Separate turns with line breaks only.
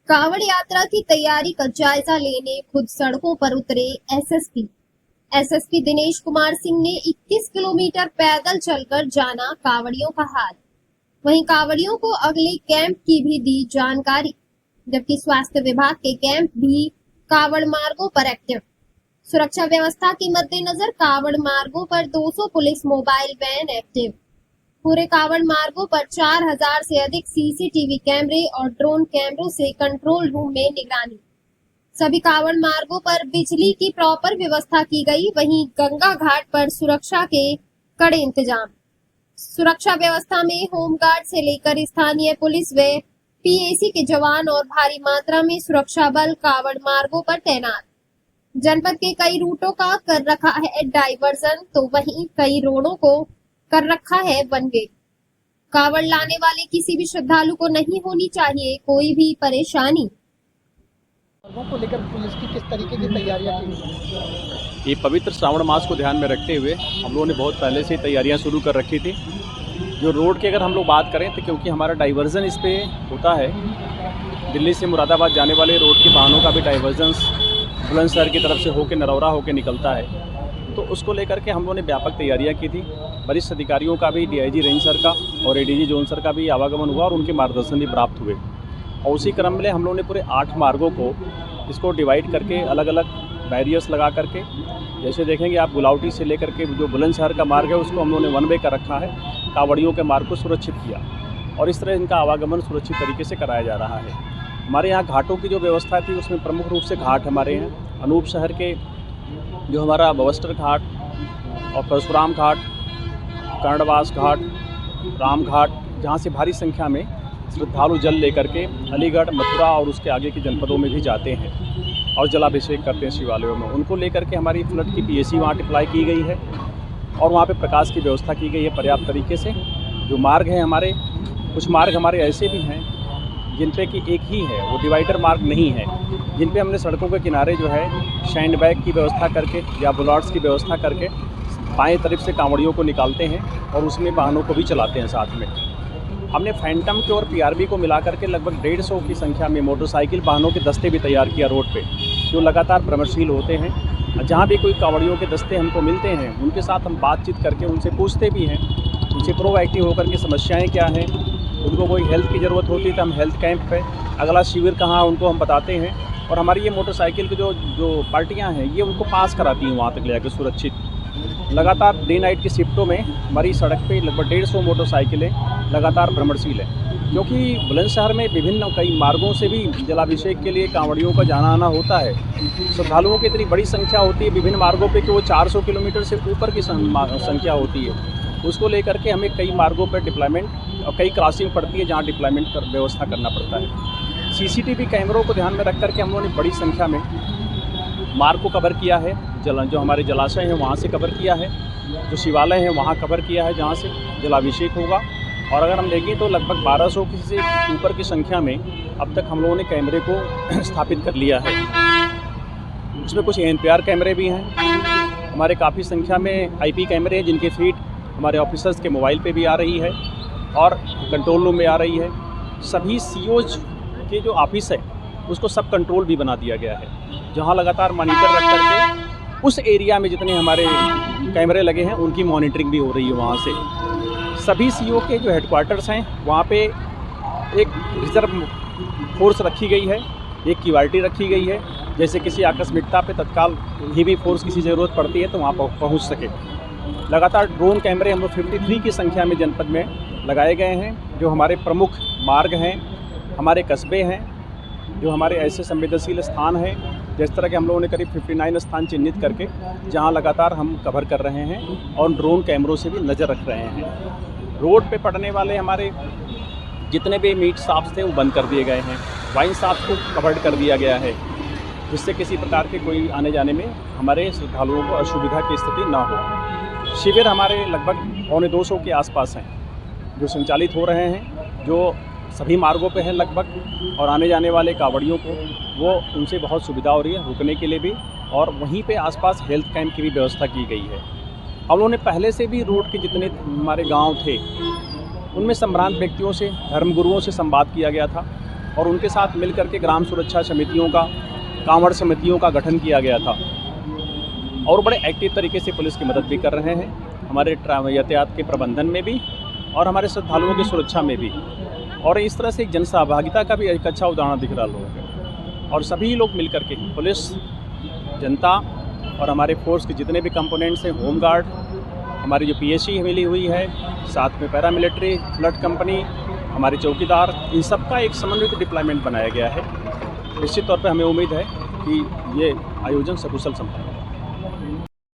कांवड़ यात्रा की तैयारी का जायजा लेने खुद सड़कों पर उतरे एसएसपी दिनेश कुमार सिंह ने 21 किलोमीटर पैदल चलकर जाना कांवड़ियों का हाल। वहीं कांवड़ियों को अगले कैंप की भी दी जानकारी, जबकि स्वास्थ्य विभाग के कैंप भी कांवड़ मार्गों पर एक्टिव। सुरक्षा व्यवस्था के मद्देनजर कांवड़ मार्गों पर 200 पुलिस मोबाइल वैन एक्टिव। पूरे कांवड़ मार्गों पर 4000 से अधिक सीसीटीवी कैमरे और ड्रोन कैमरों से कंट्रोल रूम में निगरानी। सभी कांवड़ मार्गों पर बिजली की प्रॉपर व्यवस्था की गई। वहीं गंगा घाट पर सुरक्षा के कड़े इंतजाम। सुरक्षा व्यवस्था में होमगार्ड से लेकर स्थानीय पुलिस व पीएसी के जवान और भारी मात्रा में सुरक्षा बल कांवड़ मार्गों पर तैनात। जनपद के कई रूटों का कर रखा है डाइवर्जन, तो वहीं कई रोडों को कर रखा है वन वे। कांवड़ लाने वाले किसी भी श्रद्धालु को नहीं होनी चाहिए कोई भी परेशानी।
लोगों को लेकर पुलिस की किस तरीके की तैयारियां की?
ये पवित्र श्रावण मास को ध्यान में रखते हुए हम लोगों ने बहुत पहले से तैयारियां शुरू कर रखी थी। जो रोड की अगर हम लोग बात करें तो क्योंकि हमारा डाइवर्जन इस पे होता है, दिल्ली से मुरादाबाद जाने वाले रोड के वाहनों का भी डाइवर्जन्स बुलंदशहर की तरफ से होकर नरौरा होकर निकलता है, तो उसको लेकर के हम लोगों ने व्यापक तैयारियाँ की थी। वरिष्ठ अधिकारियों का भी, डीआईजी रेंज सर का और एडीजी जोन सर का भी आवागमन हुआ और उनके मार्गदर्शन भी प्राप्त हुए। और उसी क्रम में हम लोगों ने पूरे 8 मार्गों को इसको डिवाइड करके अलग अलग बैरियर्स लगा करके, जैसे देखेंगे आप गुलावटी से लेकर के जो बुलंदशहर का मार्ग है उसको हम लोगों ने वन वे कर रखा है। कांवड़ियों के मार्ग को सुरक्षित किया और इस तरह इनका आवागमन सुरक्षित तरीके से कराया जा रहा है। हमारे यहाँ घाटों की जो व्यवस्था थी उसमें प्रमुख रूप से घाट हमारे हैं अनूप शहर के, जो हमारा बवस्टर घाट और परशुराम घाट, कर्णवास घाट, राम घाट, जहाँ से भारी संख्या में श्रद्धालु जल लेकर के अलीगढ़, मथुरा और उसके आगे के जनपदों में भी जाते हैं और जलाभिषेक करते हैं शिवालयों में। उनको लेकर के हमारी फ्लड की पीएसी वहाँ अप्लाई की गई है और वहाँ पे प्रकाश की व्यवस्था की गई है पर्याप्त तरीके से। जो मार्ग हैं हमारे, कुछ मार्ग हमारे ऐसे भी हैं जिन पे कि एक ही है, वो डिवाइडर मार्ग नहीं है, जिन पे हमने सड़कों के किनारे जो है सैंड बैग की व्यवस्था करके या बुलाट्स की व्यवस्था करके बाएं तरफ से कांवड़ियों को निकालते हैं और उसमें वाहनों को भी चलाते हैं। साथ में हमने फैंटम के और पीआरबी को मिला करके लगभग 150 की संख्या में मोटरसाइकिल वाहनों के दस्ते भी तैयार किया रोड पे, जो लगातार भ्रमणशील होते हैं। जहाँ भी कोई कांवड़ियों के दस्ते हमको मिलते हैं उनके साथ हम बातचीत करके उनसे पूछते भी हैं, उनसे प्रोएक्टिव होकर के समस्याएँ क्या हैं, उनको कोई हेल्थ की ज़रूरत होती है तो हम हेल्थ कैंप पे अगला शिविर कहाँ उनको हम बताते हैं। और हमारी ये मोटरसाइकिल की जो पार्टियाँ हैं ये उनको पास कराती हैं वहाँ तक ले जाकर सुरक्षित। लगातार डे नाइट की शिफ्टों में हमारी सड़क पे लगभग 150 मोटरसाइकिलें लगातार भ्रमणशील हैं, क्योंकि बुलंदशहर में विभिन्न कई मार्गों से भी जलाभिषेक के लिए कांवड़ियों का जाना आना होता है। श्रद्धालुओं की इतनी बड़ी संख्या होती है विभिन्न मार्गों पे कि वो 400 किलोमीटर से ऊपर की संख्या होती है। उसको लेकर के हमें कई मार्गों पर डिप्लॉयमेंट और कई क्रॉसिंग पड़ती है जहाँ डिप्लॉयमेंट कर व्यवस्था करना पड़ता है। सीसीटीवी कैमरों को ध्यान में रख करके हम लोगों ने बड़ी संख्या में मार्ग को कवर किया है। जो हमारे जलाशय हैं वहाँ से कवर किया है, जो शिवालय हैं वहाँ कवर किया है जहाँ से जलाभिषेक होगा। और अगर हम देखें तो लगभग 1200 से ऊपर की संख्या में अब तक हम लोगों ने कैमरे को स्थापित कर लिया है। उसमें कुछ एनपीआर कैमरे भी हैं, हमारे काफ़ी संख्या में आईपी कैमरे हैं जिनके फीड हमारे ऑफिसर्स के मोबाइल पे भी आ रही है और कंट्रोल रूम में आ रही है। सभी सीओज के जो ऑफिस है उसको सब कंट्रोल भी बना दिया गया है, जहां लगातार मॉनिटर रख करके उस एरिया में जितने हमारे कैमरे लगे हैं उनकी मॉनिटरिंग भी हो रही है। वहां से सभी सीओ के जो हेडक्वार्टर्स हैं वहां पे एक रिजर्व फोर्स रखी गई है, एक क्यूआरटी रखी गई है, जैसे किसी आकस्मिकता पे तत्काल हेवी फोर्स किसी ज़रूरत पड़ती है तो वहाँ पहुँच सके। लगातार ड्रोन कैमरे हम लोग 53 की संख्या में जनपद में लगाए गए हैं। जो हमारे प्रमुख मार्ग हैं, हमारे कस्बे हैं, जो हमारे ऐसे संवेदनशील स्थान हैं, जिस तरह के हम लोगों ने करीब 59 स्थान चिन्हित करके जहां लगातार हम कवर कर रहे हैं और ड्रोन कैमरों से भी नज़र रख रहे हैं। रोड पे पड़ने वाले हमारे जितने भी मीट शॉप्स थे वो बंद कर दिए गए हैं, वाइन शॉप्स को कवर्ड कर दिया गया है, जिससे किसी प्रकार के कोई आने जाने में हमारे श्रद्धालुओं को असुविधा की स्थिति ना हो। शिविर हमारे लगभग 250 के आसपास हैं जो संचालित हो रहे हैं, जो सभी मार्गों पे हैं लगभग, और आने जाने वाले कांवड़ियों को वो उनसे बहुत सुविधा हो रही है रुकने के लिए भी, और वहीं पे आसपास हेल्थ कैंप की भी व्यवस्था की गई है। हम लोगों ने पहले से भी रोड के जितने हमारे गांव थे उनमें संभ्रांत व्यक्तियों से, धर्मगुरुओं से संवाद किया गया था और उनके साथ मिलकर के ग्राम सुरक्षा समितियों का, कांवड़ समितियों का गठन किया गया था और बड़े एक्टिव तरीके से पुलिस की मदद भी कर रहे हैं, हमारे यातायात के प्रबंधन में भी और हमारे श्रद्धालुओं की सुरक्षा में भी। और इस तरह से एक जन सहभागिता का भी एक अच्छा उदाहरण दिख रहा लोगों को। और सभी लोग मिल करके, पुलिस, जनता और हमारे फोर्स के जितने भी कंपोनेंट्स हैं, होमगार्ड, हमारी जो पीएससी मिली हुई है, साथ में पैरामिलिट्री, फ्लड कंपनी, हमारे चौकीदार, इन सब का एक समन्वित डिप्लॉयमेंट बनाया गया है। निश्चित तौर पर हमें उम्मीद है कि ये आयोजन सकुशल संपन्न